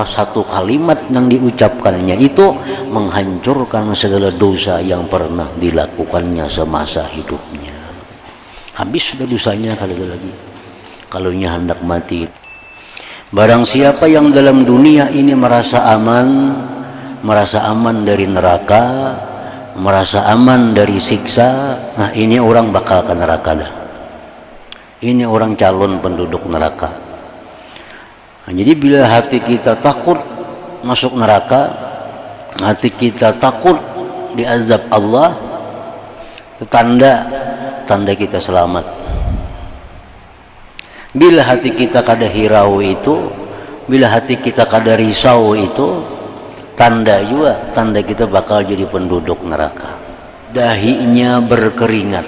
maka satu kalimat yang diucapkannya itu menghancurkan segala dosa yang pernah dilakukannya semasa hidupnya. Habis sudah dosanya kalau lagi. Kalau hendak mati. Barang siapa yang dalam dunia ini merasa aman dari neraka, merasa aman dari siksa, nah ini orang bakal ke neraka dah. Ini orang calon penduduk neraka. Nah, jadi bila hati kita takut masuk neraka, hati kita takut diazab Allah, itu tanda kita selamat. Bila hati kita kada hirau itu, bila hati kita kada risau itu, tanda kita bakal jadi penduduk neraka. Dahinya berkeringat.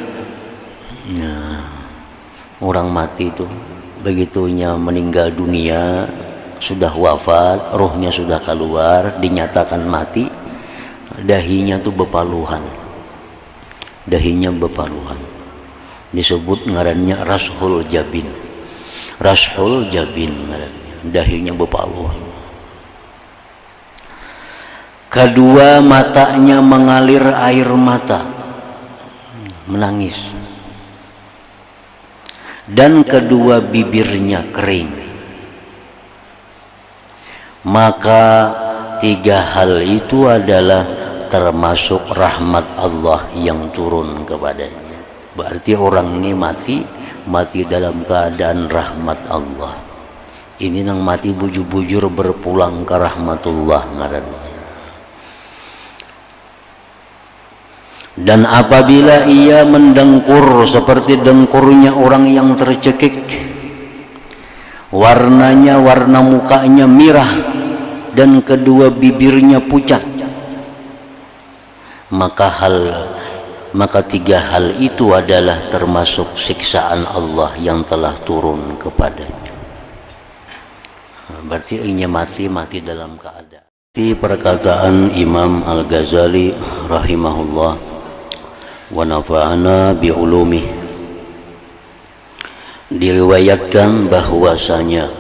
Nah, orang mati itu begitunya meninggal dunia, sudah wafat, rohnya sudah keluar, dinyatakan mati, dahinya tuh bepaluhan. Dahinya bepaluhan. Disebut ngarannya rashul jabin. Rashul jabin ngarannya. Dahinya bepaluhan. Kedua matanya mengalir air mata, menangis. Dan kedua bibirnya kering. Maka tiga hal itu adalah termasuk rahmat Allah yang turun kepadanya. Berarti orang ini mati dalam keadaan rahmat Allah. Ini nang mati bujur-bujur berpulang ke rahmatullah ngarannya. Dan apabila ia mendengkur seperti dengkurnya orang yang tercekik, warnanya, warna mukanya merah dan kedua bibirnya pucat, maka tiga hal itu adalah termasuk siksaan Allah yang telah turun kepadanya. Berarti ini mati dalam keadaan. Di perkataan Imam Al-Ghazali rahimahullah wa nafa'ana bi'ulumih, diriwayatkan bahwasanya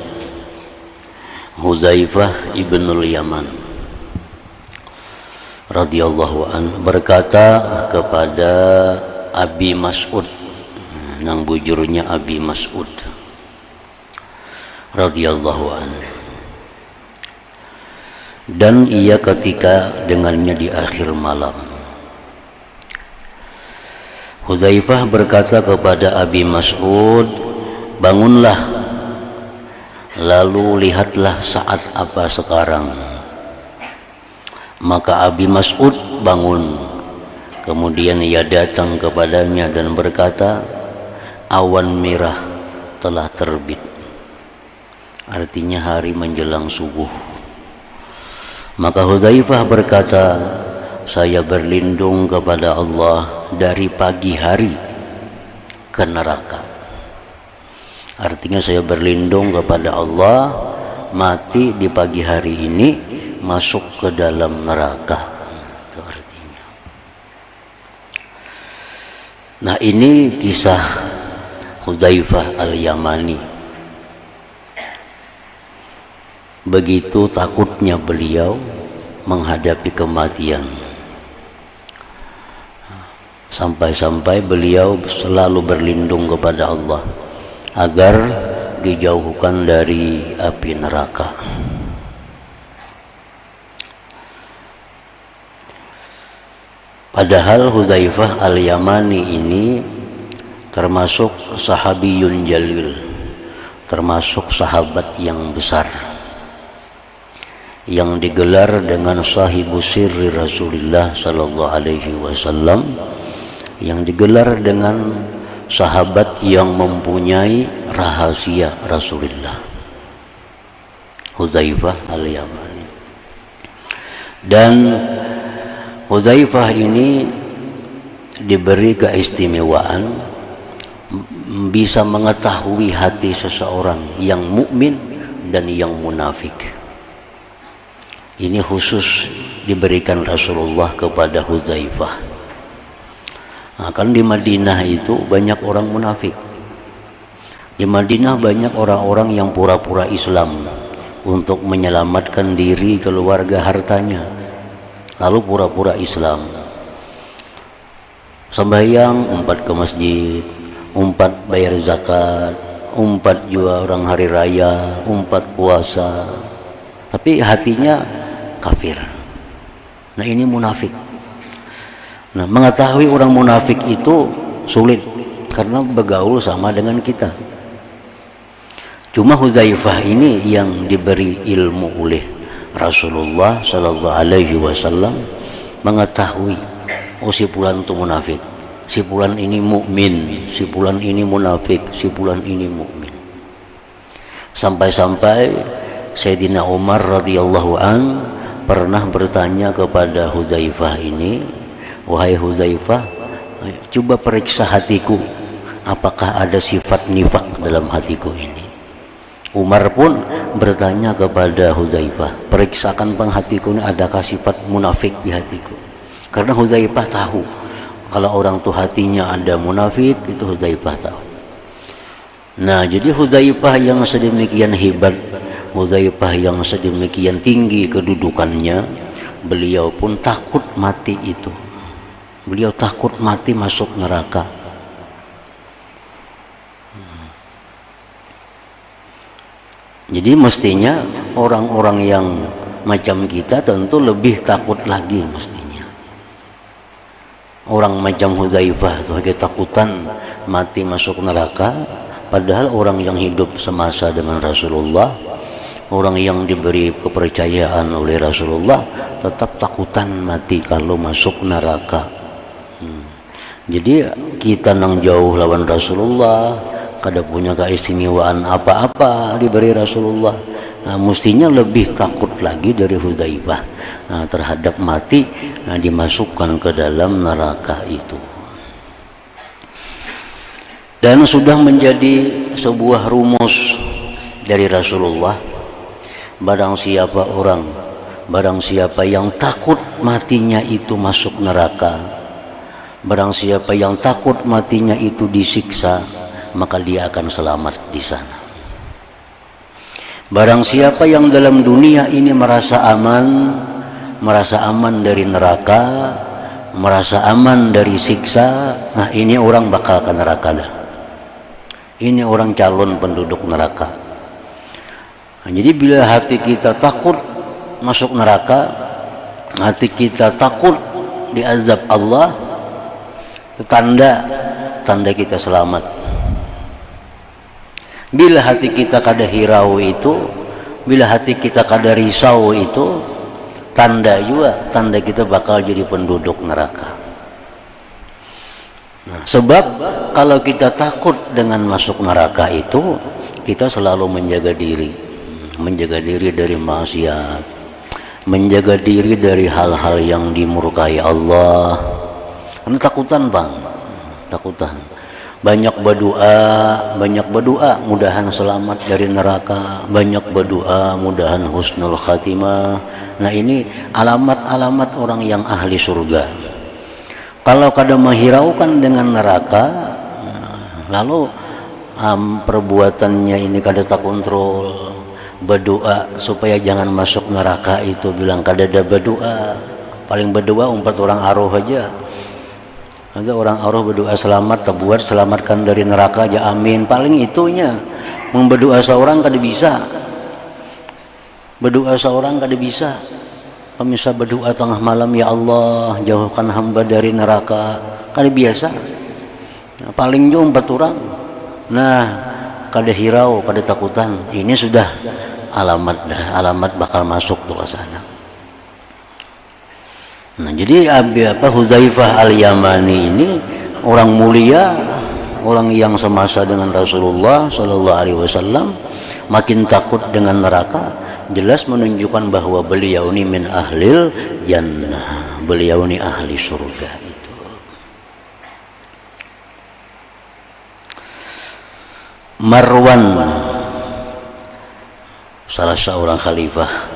Huzaifah ibnul Yaman radhiyallahu an berkata kepada Abi Mas'ud, nang bujurnya Abi Mas'ud radhiyallahu an, dan ia ketika dengannya di akhir malam. Huzaifah berkata kepada Abi Mas'ud, bangunlah, lalu lihatlah saat apa sekarang. Maka Abi Mas'ud bangun, kemudian ia datang kepadanya dan berkata, awan merah telah terbit, artinya hari menjelang subuh. Maka Huzaifah berkata, saya berlindung kepada Allah dari pagi hari ke neraka. Artinya saya berlindung kepada Allah mati di pagi hari ini masuk ke dalam neraka. Itu artinya. Nah, ini kisah Huzaifah Al-Yamani. Begitu takutnya beliau menghadapi kematian. Sampai-sampai beliau selalu berlindung kepada Allah agar dijauhkan dari api neraka. Padahal Huzaifah Al-Yamani ini termasuk sahabiyun jalil, termasuk sahabat yang besar, yang digelar dengan sahibu sirri Rasulullah sallallahu alaihi wasallam, yang digelar dengan sahabat yang mempunyai rahasia Rasulullah, Huzaifah Al-Yamani. Dan Huzaifah ini diberi keistimewaan bisa mengetahui hati seseorang yang mukmin dan yang munafik. Ini khusus diberikan Rasulullah kepada Huzaifah. Nah, kan di Madinah itu banyak orang munafik. Di Madinah banyak orang-orang yang pura-pura Islam, untuk menyelamatkan diri, keluarga, hartanya, lalu pura-pura Islam. Sembahyang, umpat ke masjid, umpat bayar zakat, umpat juga orang hari raya, umpat puasa, tapi hatinya kafir. Nah, ini munafik. Nah, mengetahui orang munafik itu sulit karena bergaul sama dengan kita. Cuma Hudzaifah ini yang diberi ilmu oleh Rasulullah Sallallahu Alaihi Wasallam, mengetahui, oh si fulan itu munafik, si fulan ini mukmin, si fulan ini munafik, si fulan ini mukmin. Sampai-sampai Sayyidina Umar radhiyallahu an pernah bertanya kepada Hudzaifah ini, wahai Hudzaifah, coba periksa hatiku, apakah ada sifat nifak dalam hatiku ini. Umar pun bertanya kepada Hudzaifah, periksakan penghatiku ini, adakah sifat munafik di hatiku. Karena Hudzaifah tahu kalau orang tuh hatinya ada munafik, itu Hudzaifah tahu. Nah, jadi Hudzaifah yang sedemikian hebat, Hudzaifah yang sedemikian tinggi kedudukannya, beliau pun takut mati itu. Beliau takut mati masuk neraka. Jadi mestinya orang-orang yang macam kita tentu lebih takut lagi mestinya. Orang macam Hudzaifah itu ketakutan mati masuk neraka, padahal orang yang hidup semasa dengan Rasulullah, orang yang diberi kepercayaan oleh Rasulullah, tetap takutan mati kalau masuk neraka. Jadi kita nang jauh lawan Rasulullah, kada punya keistimewaan apa-apa diberi Rasulullah, nah, mestinya lebih takut lagi dari Hudzaifah terhadap mati dimasukkan ke dalam neraka itu. Dan sudah menjadi sebuah rumus dari Rasulullah, barang siapa yang takut matinya itu masuk neraka, barang siapa yang takut matinya itu disiksa, maka dia akan selamat di sana. Barang siapa yang dalam dunia ini merasa aman dari neraka, merasa aman dari siksa, nah ini orang bakal ke neraka dah. Ini orang calon penduduk neraka. Nah, jadi bila hati kita takut masuk neraka, hati kita takut diazab Allah, itu tanda kita selamat. Bila hati kita kada hirau itu, bila hati kita kada risau itu, tanda kita bakal jadi penduduk neraka. Nah, sebab kalau kita takut dengan masuk neraka itu, kita selalu menjaga diri dari maksiat, menjaga diri dari hal-hal yang dimurkai Allah. Karena takutan banyak berdoa mudahan selamat dari neraka, banyak berdoa mudahan husnul khatimah. Nah, ini alamat-alamat orang yang ahli surga. Kalau kada menghiraukan dengan neraka, lalu perbuatannya ini kada tak kontrol, berdoa supaya jangan masuk neraka itu bilang kada ada berdoa, paling berdoa umpat orang aroh aja. Ada orang aroh berdoa selamat, terbuat selamatkan dari neraka aja, amin. Paling itunya. Berdoa seorang kada bisa. Berdoa seorang kada bisa. Pemirsa berdoa tengah malam, ya Allah jauhkan hamba dari neraka, kada biasa. Nah, paling jauh 4 orang. Nah, kada hirau, kada takutan. Ini sudah alamat bakal masuk tuh ke sana. Nah, jadi Hudzaifah al-Yamani ini orang mulia, orang yang semasa dengan Rasulullah Sallallahu Alaihi Wasallam, makin takut dengan neraka, jelas menunjukkan bahwa beliau ini min ahlil jannah, beliau ini ahli surga itu. Marwan, salah seorang khalifah,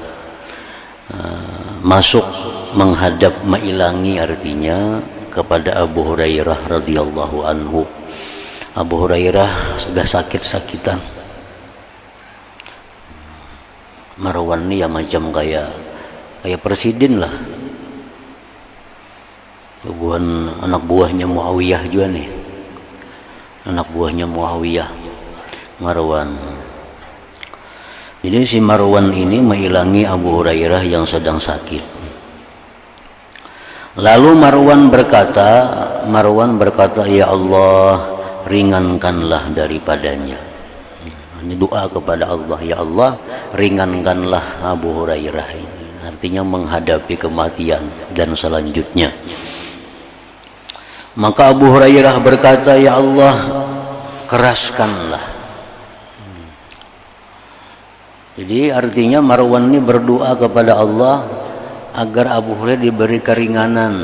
masuk menghadap mailangi, artinya kepada Abu Hurairah radhiyallahu anhu. Abu Hurairah sudah sakit-sakitan, Marwan ini ya macam kayak presiden lah, anak buahnya Muawiyah juga nih, anak buahnya Muawiyah, Marwan. Jadi si Marwan ini menghilangi Abu Hurairah yang sedang sakit. Lalu Marwan berkata, ya Allah, ringankanlah daripadanya. Ini doa kepada Allah, ya Allah, ringankanlah Abu Hurairah ini. Artinya menghadapi kematian dan selanjutnya. Maka Abu Hurairah berkata, ya Allah, keraskanlah. Jadi artinya Marwan ini berdoa kepada Allah agar Abu Hurairah diberi keringanan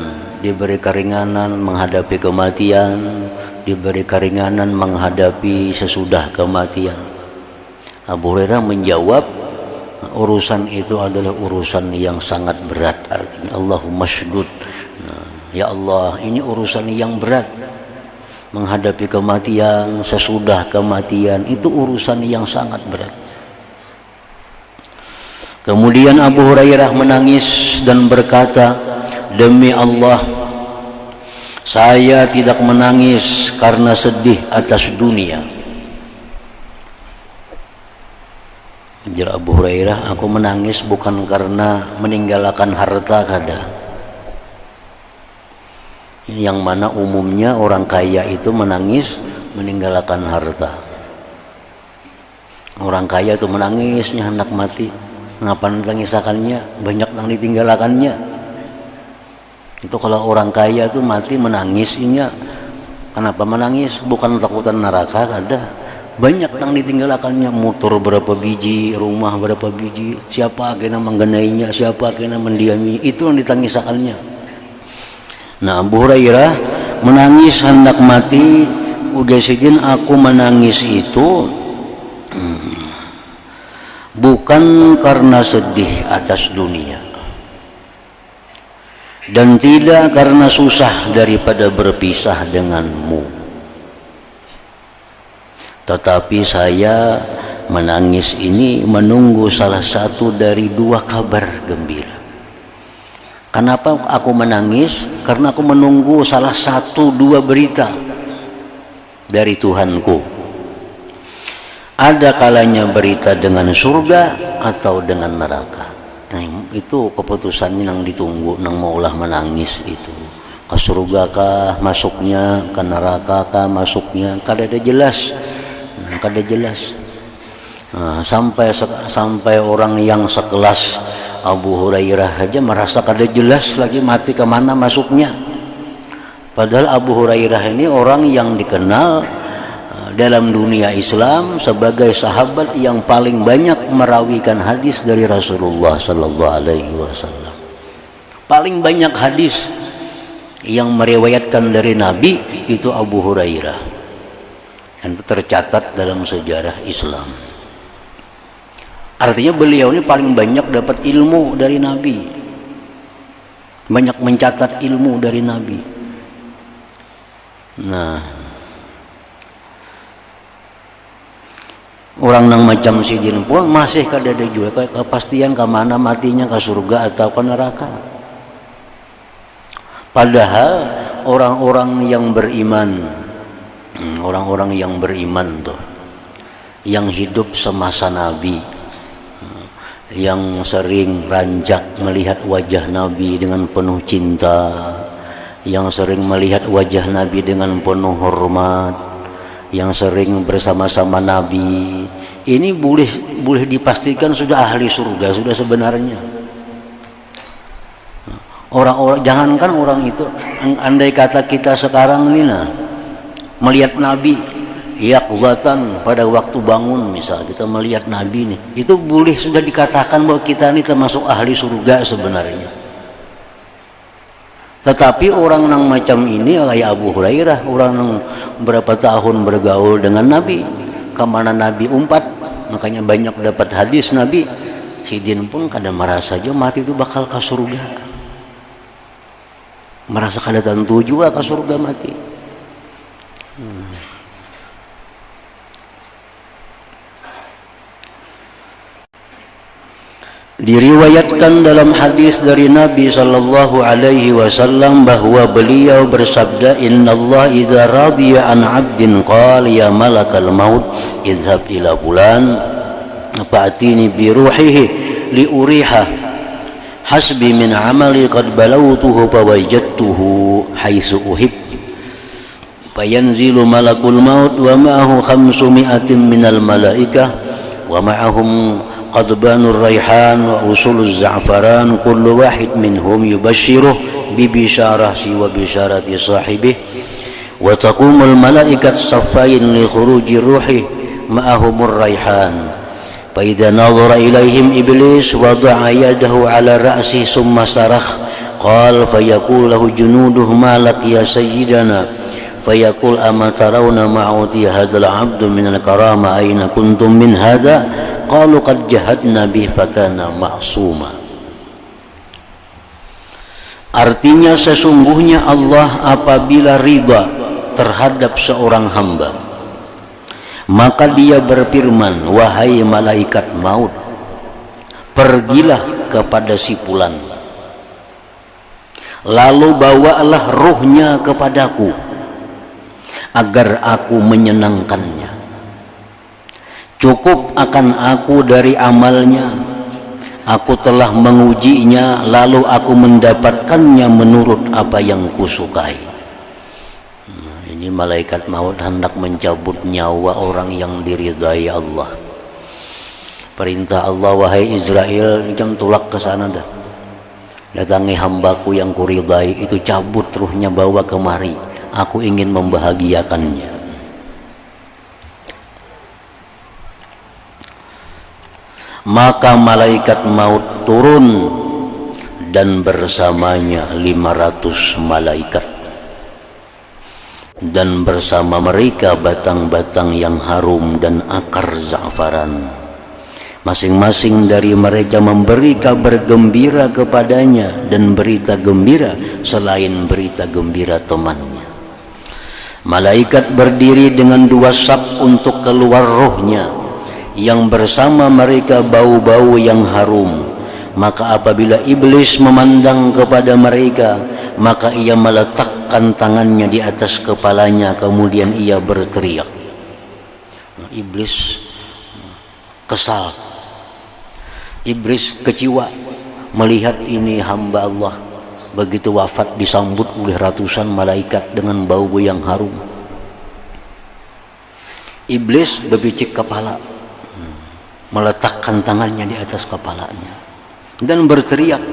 menghadapi kematian, diberi keringanan menghadapi sesudah kematian. Abu Hurairah menjawab, urusan itu adalah urusan yang sangat berat. Artinya Allahumma sydud, ya Allah, ini urusan yang berat. Menghadapi kematian, sesudah kematian, itu urusan yang sangat berat. Kemudian Abu Hurairah menangis dan berkata, demi Allah, saya tidak menangis karena sedih atas dunia. Ujar Abu Hurairah, aku menangis bukan karena meninggalkan harta kada. Yang mana umumnya orang kaya itu menangis meninggalkan harta. Orang kaya itu menangisnya hendak mati. Ngapa nangisakannya? Banyak yang ditinggalkannya. Itu kalau orang kaya itu mati menangisnya. Kenapa menangis? Bukan takutan neraka kada. Banyak yang ditinggalkannya, motor berapa biji, rumah berapa biji, siapa kena menggenainya, siapa kena mendiami, itu yang ditangisakannya. Nah, Abu Hurairah menangis hendak mati. Ugesidin, aku menangis itu bukan karena sedih atas dunia, dan tidak karena susah daripada berpisah denganmu. Tetapi saya menangis ini menunggu salah satu dari dua kabar gembira. Kenapa aku menangis? Karena aku menunggu salah satu dua berita dari Tuhanku. Ada kalanya berita dengan surga atau dengan neraka. Nah, itu keputusannya yang ditunggu, yang maulah menangis itu. Ke surga kah masuknya, ke neraka kah masuknya, kada ada jelas. Kada jelas. Nah, sampai orang yang sekelas Abu Hurairah aja merasa kada jelas lagi mati kemana masuknya. Padahal Abu Hurairah ini orang yang dikenal dalam dunia Islam sebagai sahabat yang paling banyak merawikan hadis dari Rasulullah Sallallahu Alaihi Wasallam. Paling banyak hadis yang meriwayatkan dari Nabi itu Abu Hurairah. Dan tercatat dalam sejarah Islam. Artinya beliau ini paling banyak dapat ilmu dari Nabi, banyak mencatat ilmu dari Nabi. Nah, orang yang macam sidin pun masih kada ada juga kepastian ke mana matinya, ke surga atau ke neraka. Padahal orang-orang yang beriman, orang-orang yang beriman tuh, yang hidup semasa Nabi, yang sering ranjak melihat wajah Nabi dengan penuh cinta, yang sering melihat wajah Nabi dengan penuh hormat, yang sering bersama-sama Nabi, ini boleh dipastikan sudah ahli surga sudah sebenarnya. Orang-orang, jangankan orang itu, andai kata kita sekarang ini melihat Nabi yaqzatan pada waktu bangun, misal kita melihat Nabi nih, itu boleh sudah dikatakan bahwa kita ini termasuk ahli surga sebenarnya. Tetapi orang yang macam ini kayak Abu Hurairah, orang yang berapa tahun bergaul dengan Nabi, kemana Nabi umpat, makanya banyak dapat hadis Nabi. Sidin pun kadang merasa aja mati itu bakal ke surga, merasa kada tentu juga ke surga mati. Diriwayatkan dalam hadis dari Nabi sallallahu alaihi wasallam bahwa beliau bersabda, "Innallaha idza radiya an 'abdin qala ya malakal maut idhhab ila fulan fa'tini bi ruhihi li uriha hasbi min 'amali qad balawtuhu fa wajadtuhu haitsu uhib." Fayanzilu malakul maut wa ma'ahu 500 minal malaikah wa ma'ahum qadbanur raihan wa usuluz za'faran kullu wahid minhum yubashshiruh bi bisyarati wa bisyarati sahibih wa taqumul malaikat saffain li khuruji ruhi ma'ahumur raihan fa idza nadhara ilaihim iblis wada'a yadahu ala ra'si summa sarakh qala fayaqulu lahu junuduhu ma lak ya sayyidana fayaqul ama tarawna ma'uti hadzal 'abdu min al-karama aina kuntum min hadza qalu qad jahadna bih fakana ma'suma. Artinya sesungguhnya Allah apabila ridha terhadap seorang hamba, maka dia berfirman, wahai malaikat maut, pergilah kepada si fulan, lalu bawalah ruhnya kepadaku agar aku menyenangkannya. Cukup akan aku dari amalnya, aku telah mengujinya, lalu aku mendapatkannya menurut apa yang kusukai. Nah, ini malaikat maut hendak mencabut nyawa orang yang diridai Allah. Perintah Allah, wahai Israel, jam tulak ke sana dah, datangi hambaku yang kuridai itu, cabut ruhnya, bawa kemari, aku ingin membahagiakannya. Maka malaikat maut turun dan bersamanya 500 malaikat, dan bersama mereka batang-batang yang harum dan akar za'faran. Masing-masing dari mereka memberi kabar gembira kepadanya dan berita gembira selain berita gembira temannya. Malaikat berdiri dengan 2 saf untuk keluar rohnya, yang bersama mereka bau-bau yang harum. Maka apabila iblis memandang kepada mereka, maka ia meletakkan tangannya di atas kepalanya, kemudian ia berteriak. Iblis kesal, iblis kecewa melihat ini hamba Allah begitu wafat disambut oleh ratusan malaikat dengan bau yang harum. Iblis berpicik kepala, meletakkan tangannya di atas kepalanya dan berteriak.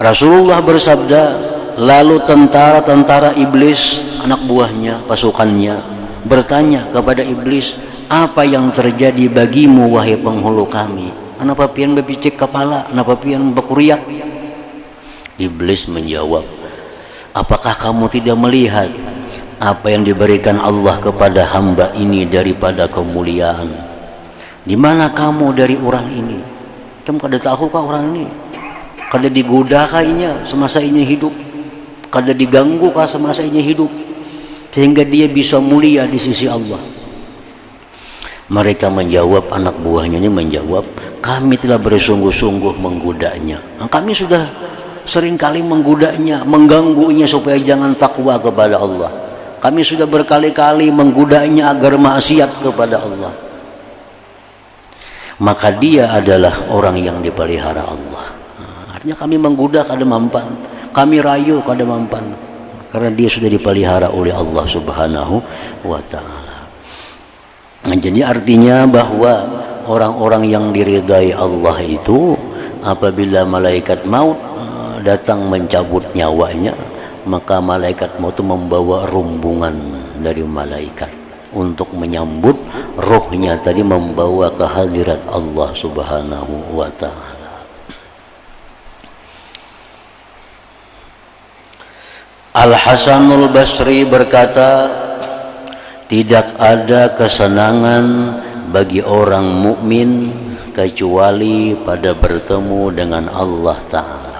Rasulullah bersabda, lalu tentara-tentara iblis, anak buahnya, pasukannya, bertanya kepada iblis, apa yang terjadi bagimu wahai penghulu kami? Kenapa pian berpicik kepala? Kenapa pian berkuriak? Iblis menjawab, apakah kamu tidak melihat apa yang diberikan Allah kepada hamba ini daripada kemuliaan? Di mana kamu dari orang ini? Kamu kada tahu kah orang ini? Kada digoda kayaknya semasa ini hidup? Kada diganggu kah semasa ini hidup? Sehingga dia bisa mulia di sisi Allah. Mereka menjawab, anak buahnya ini menjawab, kami telah bersungguh-sungguh menggodanya. Kami sudah seringkali menggodanya, mengganggunya supaya jangan takwa kepada Allah. Kami sudah berkali-kali menggodanya agar maksiat kepada Allah. Maka dia adalah orang yang dipelihara Allah. Artinya kami menggoda kada mampan, kami rayu kada mampan, karena dia sudah dipelihara oleh Allah Subhanahu wa ta'ala. Nah, jadi artinya bahwa orang-orang yang diridai Allah itu apabila malaikat maut datang mencabut nyawanya, maka malaikat maut itu membawa rombongan dari malaikat untuk menyambut rohnya tadi, membawa ke hadirat Allah Subhanahu wa ta'ala. Al-Hasanul Basri berkata, tidak ada kesenangan bagi orang mukmin kecuali pada bertemu dengan Allah Ta'ala.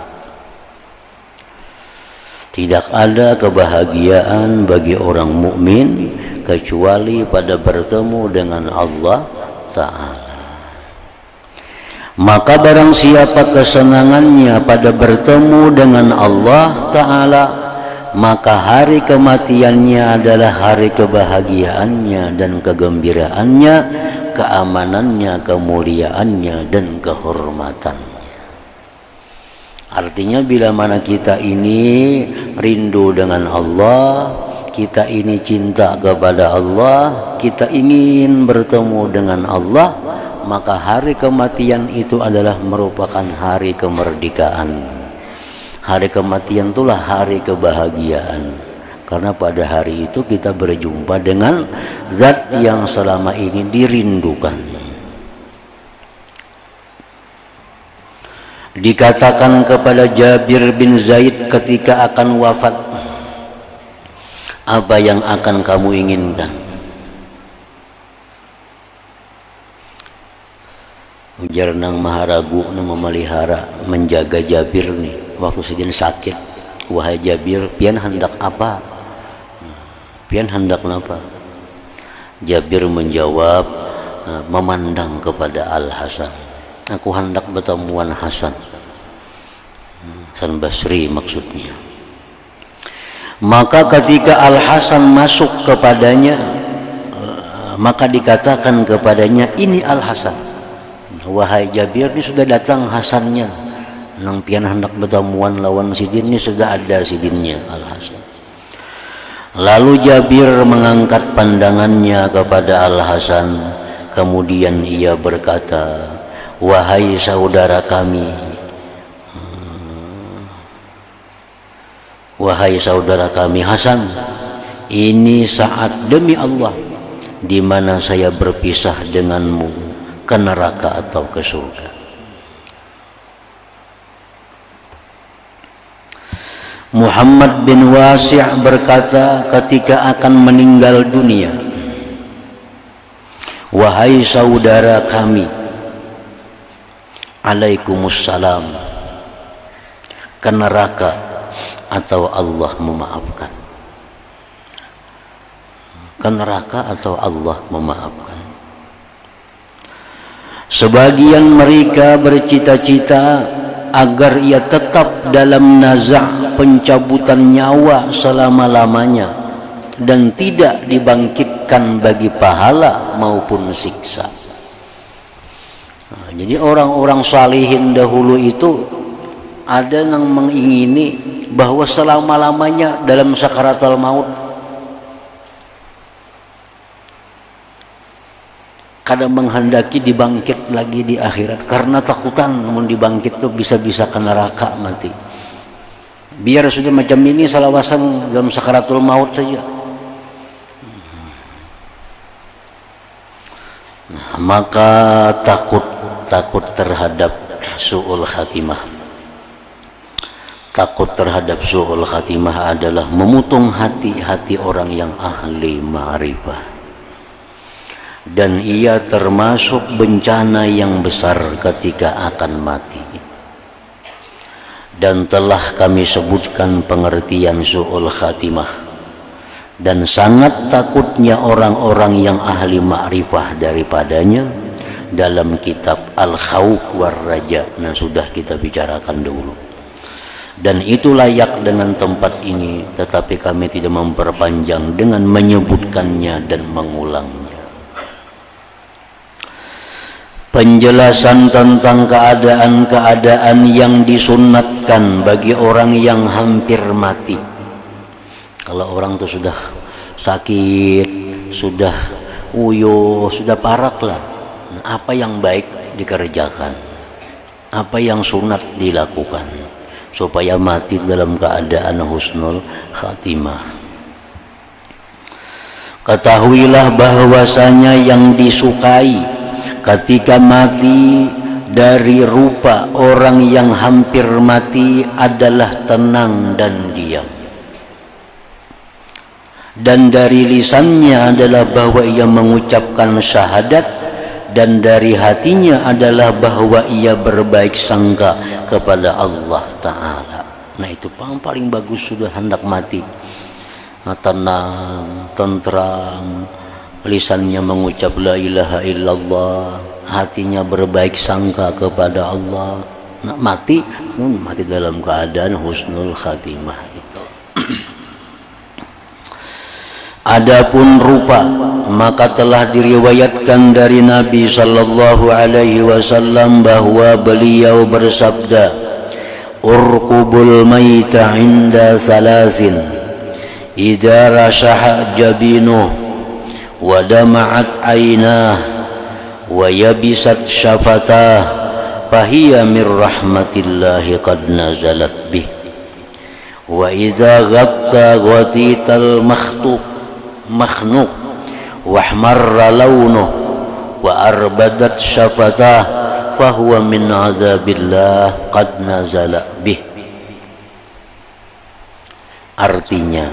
Tidak ada kebahagiaan bagi orang mukmin kecuali pada bertemu dengan Allah Ta'ala. Maka barang siapa kesenangannya pada bertemu dengan Allah Ta'ala, maka hari kematiannya adalah hari kebahagiaannya dan kegembiraannya, keamanannya, kemuliaannya, dan kehormatannya. Artinya bila mana kita ini rindu dengan Allah, kita ini cinta kepada Allah, kita ingin bertemu dengan Allah, maka hari kematian itu adalah merupakan hari kemerdekaan. Hari kematian itulah hari kebahagiaan, karena pada hari itu kita berjumpa dengan zat yang selama ini dirindukan. Dikatakan kepada Jabir bin Zaid ketika akan wafat, apa yang akan kamu inginkan? Ujar nang maharagu nang memelihara menjaga Jabir nih waktu sedang sakit. Wahai Jabir, pian hendak apa? Pian hendak apa? Jabir menjawab, memandang kepada Al-Hasan. Aku hendak bertemuan Hasan Basri maksudnya. Maka ketika Al-Hasan masuk kepadanya, maka dikatakan kepadanya, ini Al-Hasan. Wahai Jabir, ini sudah datang Hasannya. Nang pian hendak bertemuan lawan sidin, ini sudah ada sidinnya Al-Hasan. Lalu Jabir mengangkat pandangannya kepada Al-Hasan, kemudian ia berkata, wahai saudara kami, wahai saudara kami Hasan, ini saat demi Allah di mana saya berpisah denganmu ke neraka atau ke surga. Muhammad bin Wasi' berkata ketika akan meninggal dunia, wahai saudara kami, alaikumussalam, ke neraka atau Allah memaafkan. Ke neraka atau Allah memaafkan. Sebagian mereka bercita-cita agar ia tetap dalam nazak pencabutan nyawa selama-lamanya dan tidak dibangkitkan bagi pahala maupun siksa. Jadi orang-orang salihin dahulu itu ada yang mengingini bahwa selama-lamanya dalam sakaratul maut kadang menghendaki dibangkit lagi di akhirat, karena takutan namun dibangkit tuh bisa-bisa ke neraka mati. Biar sudah macam ini salawasan dalam sakaratul maut saja. Nah, maka takut terhadap su'ul khatimah. Takut terhadap su'ul khatimah adalah memutung hati-hati orang yang ahli ma'rifah. Dan ia termasuk bencana yang besar ketika akan mati. Dan telah kami sebutkan pengertian su'ul khatimah. Dan sangat takutnya orang-orang yang ahli ma'rifah daripadanya dalam kitab Al-Khawf war Raja, nah sudah kita bicarakan dulu. Dan itu layak dengan tempat ini, tetapi kami tidak memperpanjang dengan menyebutkannya dan mengulangnya. Penjelasan tentang keadaan-keadaan yang disunatkan bagi orang yang hampir mati. Kalau orang itu sudah sakit, sudah uyuh, sudah parak lah, apa yang baik dikerjakan, apa yang sunat dilakukan supaya mati dalam keadaan husnul khatimah. Ketahuilah bahwasanya yang disukai ketika mati dari rupa orang yang hampir mati adalah tenang dan diam. Dan dari lisannya adalah bahwa ia mengucapkan syahadat, dan dari hatinya adalah bahwa ia berbaik sangka kepada Allah Ta'ala. Nah itu paling bagus sudah hendak mati. Tenang, tentram, lisannya mengucap la ilaha illallah, hatinya berbaik sangka kepada Allah. Nah, mati dalam keadaan husnul khatimah itu. Adapun rupa, maka telah diriwayatkan dari Nabi sallallahu alaihi wasallam bahwa beliau bersabda, urqubul maita inda salasin idza rashaha jabinuh wa dama'at aynah wa yabisat syafatah fahiya mir rahmatillahi qad nazalat bih wa idza ghatta ghatital makhnuq wa ahmarra launuh wa arbadat syafatah fahuwa min azabillah qad nazala bih. Artinya,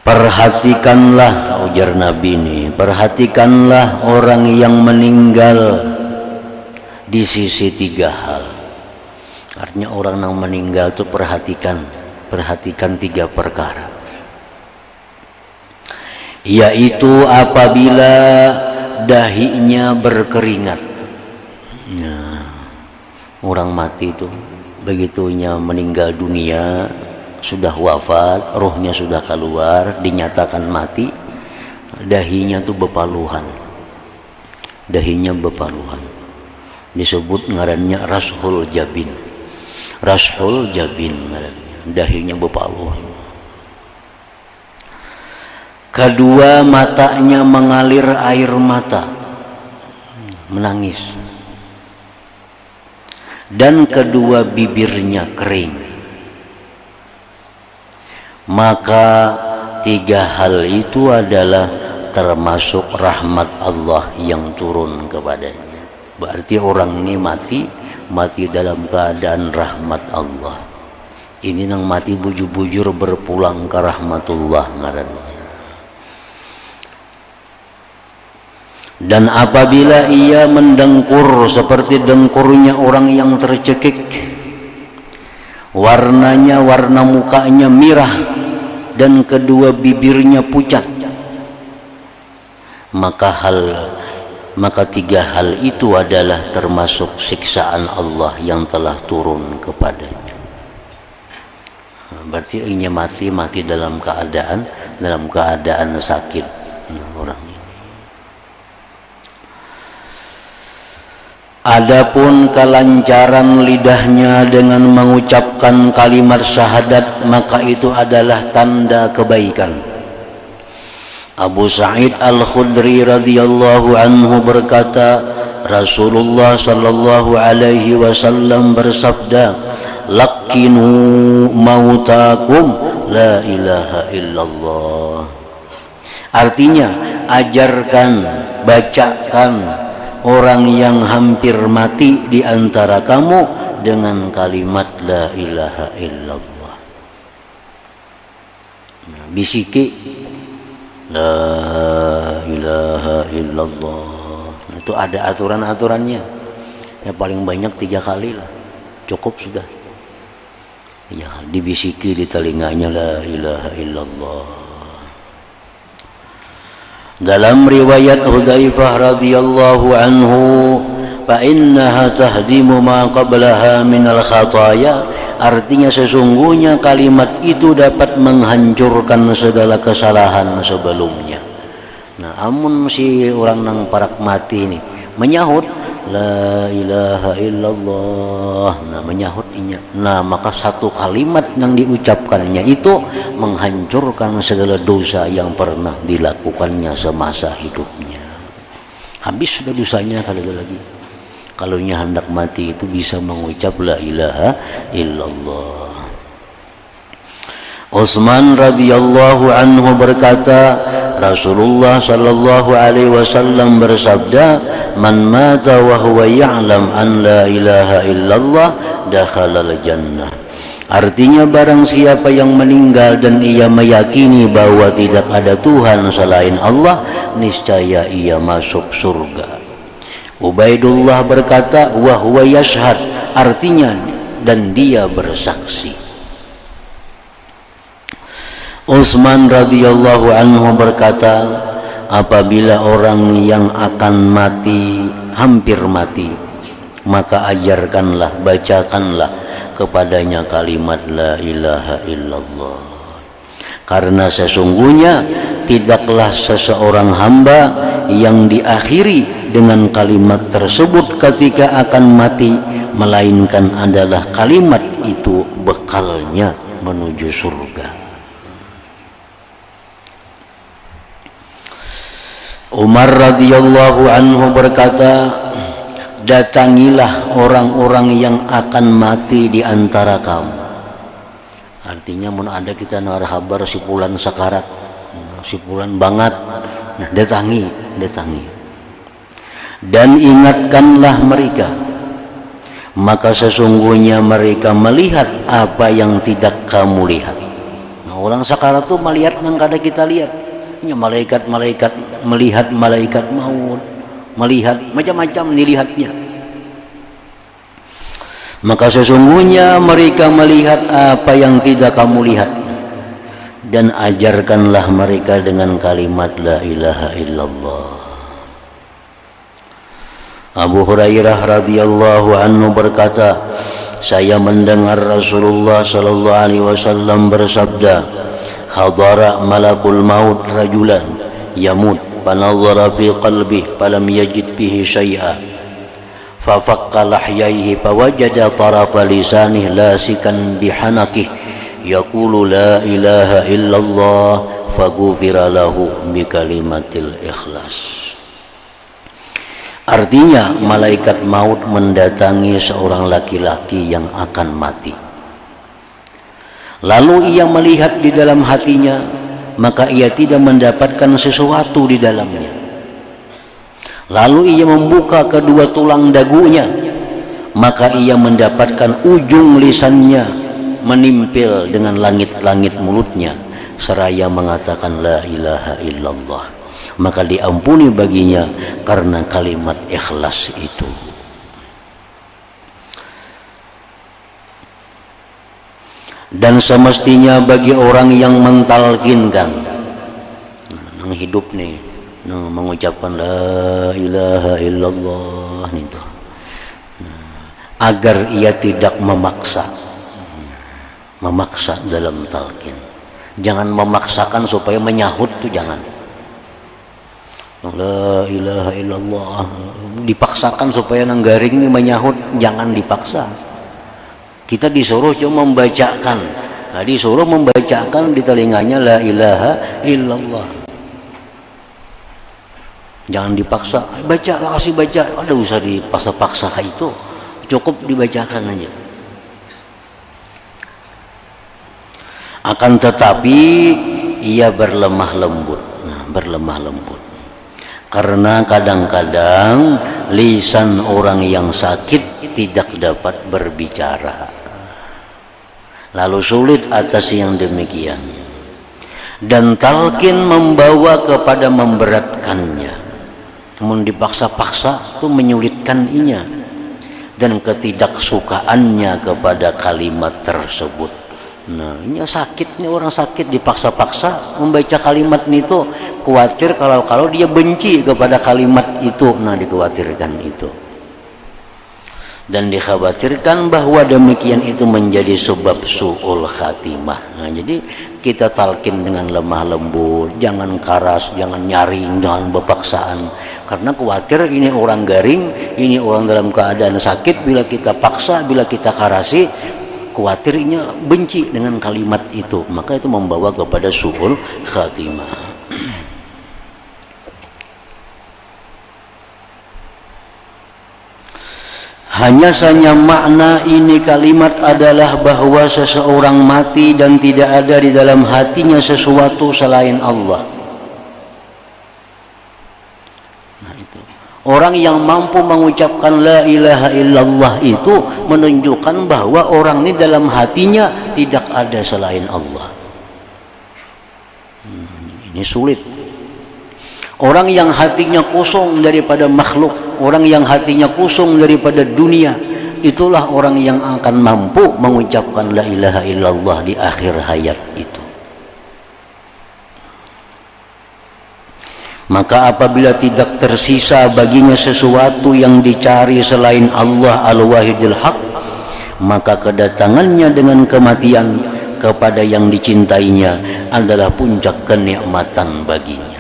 perhatikanlah, ujar Nabi ini, perhatikanlah orang yang meninggal di sisi 3 hal. Artinya orang yang meninggal itu perhatikan 3 perkara, yaitu apabila dahinya berkeringat. Nah, orang mati itu begitunya meninggal dunia, sudah wafat, rohnya sudah keluar, dinyatakan mati, dahinya tuh bepaluhan, disebut ngarannya rashul jabin ngarannya, dahinya bepaluhan. Kedua, matanya mengalir air mata, menangis. Dan kedua, bibirnya kering. Maka 3 hal itu adalah termasuk rahmat Allah yang turun kepadanya. Berarti orang ini mati dalam keadaan rahmat Allah. Ini nang mati bujur-bujur berpulang ke rahmatullah ngarannya. Dan apabila ia mendengkur seperti dengkurnya orang yang tercekik, warnanya, warna mukanya merah, dan kedua bibirnya pucat, maka 3 hal itu adalah termasuk siksaan Allah yang telah turun kepadanya. Berarti ia mati dalam keadaan sakit orang. Adapun kelancaran lidahnya dengan mengucapkan kalimat syahadat, maka itu adalah tanda kebaikan. Abu Sa'id Al-Khudri radhiyallahu anhu berkata, Rasulullah sallallahu alaihi wasallam bersabda, "Laqinu mautakum la ilaha illallah." Artinya, ajarkan, bacakan orang yang hampir mati di antara kamu dengan kalimat la ilaha illallah. Nah, bisiki la ilaha illallah. Nah, itu ada aturan-aturannya. Ya paling banyak 3 kali lah, cukup sudah. Ya, dibisiki di telinganya la ilaha illallah. Dalam riwayat Hudzaifah radhiyallahu anhu, fa innaha tahdimu ma qablaha minal khataya. Artinya sesungguhnya kalimat itu dapat menghancurkan segala kesalahan sebelumnya. Nah, amun si orang nang parak mati ini menyahut la ilaha illallah, nah menyahutnya, nah maka satu kalimat yang diucapkannya itu menghancurkan segala dosa yang pernah dilakukannya semasa hidupnya. Habis sudah dosanya kalau lagi. Kalau hendak mati itu bisa mengucap la ilaha illallah. Utsman radhiyallahu anhu berkata, Rasulullah sallallahu alaihi wasallam bersabda, "Man mata wa huwa ya'lam an la ilaha illallah dakhalal jannah." Artinya barang siapa yang meninggal dan ia meyakini bahwa tidak ada Tuhan selain Allah, niscaya ia masuk surga. Ubaidullah berkata, "Wa huwa yashhad." Artinya dan dia bersaksi. Utsman radhiyallahu anhu berkata, apabila orang yang akan mati hampir mati, maka ajarkanlah, bacakanlah kepadanya kalimat la ilaha illallah. Karena sesungguhnya tidaklah seseorang hamba yang diakhiri dengan kalimat tersebut ketika akan mati, melainkan adalah kalimat itu bekalnya menuju surga. Umar radhiyallahu anhu berkata, datangilah orang-orang yang akan mati di antara kamu. Artinya mun ada kita nara kabar si fulan sakarat, si fulan banget, nah datangi. Dan ingatkanlah mereka, maka sesungguhnya mereka melihat apa yang tidak kamu lihat. Nah, orang sakarat tuh melihat yang kada kita lihat. Ya, malaikat-malaikat melihat malaikat maut, melihat macam-macam dilihatnya. Maka sesungguhnya mereka melihat apa yang tidak kamu lihat, dan ajarkanlah mereka dengan kalimat la ilaha illallah. Abu Hurairah radhiyallahu anhu berkata, saya mendengar Rasulullah sallallahu alaihi wasallam bersabda, hadara malakul maut rajulan yamut fanadhara fi qalbihi falam yajid bihi syai'a fafakka lahyaihi fawajada tarafa lisanih lasikan bihanakih yaqulu la ilaha illallah faghufira lahu bikalimatil ikhlas. Artinya malaikat maut mendatangi seorang laki-laki yang akan mati. Lalu ia melihat di dalam hatinya, maka ia tidak mendapatkan sesuatu di dalamnya. Lalu ia membuka kedua tulang dagunya, maka ia mendapatkan ujung lisannya menimpil dengan langit-langit mulutnya, seraya mengatakan la ilaha illallah. Maka diampuni baginya karena kalimat ikhlas itu. Dan semestinya bagi orang yang mentalkinkan nang hidup nih, nang mengucapkan la ilaha illallah itu, agar ia tidak memaksa dalam talqin. Jangan memaksakan supaya menyahut tuh, jangan. La ilaha illallah dipaksakan supaya nang garing ini menyahut, jangan dipaksa. Kita disuruh cuma membacakan, nah, disuruh membacakan di telinganya la ilaha illallah. Jangan dipaksa, baca lah, kasih baca, ada usah dipaksa-paksa itu, cukup dibacakan aja. Akan tetapi ia berlemah lembut, karena kadang-kadang lisan orang yang sakit tidak dapat berbicara. Lalu sulit atas yang demikian, dan talqin membawa kepada memberatkannya. Namun dipaksa-paksa itu menyulitkan inya dan ketidaksukaannya kepada kalimat tersebut. Nah, ini sakitnya orang sakit dipaksa-paksa membaca kalimat itu, khawatir kalau dia benci kepada kalimat itu, nah dikhawatirkan itu. Dan dikhawatirkan bahwa demikian itu menjadi sebab su'ul khatimah. Nah, jadi kita talqin dengan lemah lembut, jangan keras, jangan nyaring, jangan berpaksaan, karena khawatir ini orang garing, ini orang dalam keadaan sakit. Bila kita paksa, bila kita karasi, khawatirnya benci dengan kalimat itu, maka itu membawa kepada su'ul khatimah. Hanya saja makna ini kalimat adalah bahwa seseorang mati dan tidak ada di dalam hatinya sesuatu selain Allah. Nah, itu. Orang yang mampu mengucapkan la ilaha illallah itu menunjukkan bahwa orang ini dalam hatinya tidak ada selain Allah. Ini sulit. Orang yang hatinya kosong daripada makhluk, orang yang hatinya kosong daripada dunia, itulah orang yang akan mampu mengucapkan la ilaha illallah di akhir hayat itu. Maka apabila tidak tersisa baginya sesuatu yang dicari selain Allah Al-Wahidul Haq, maka kedatangannya dengan kematian kepada yang dicintainya adalah puncak kenikmatan baginya.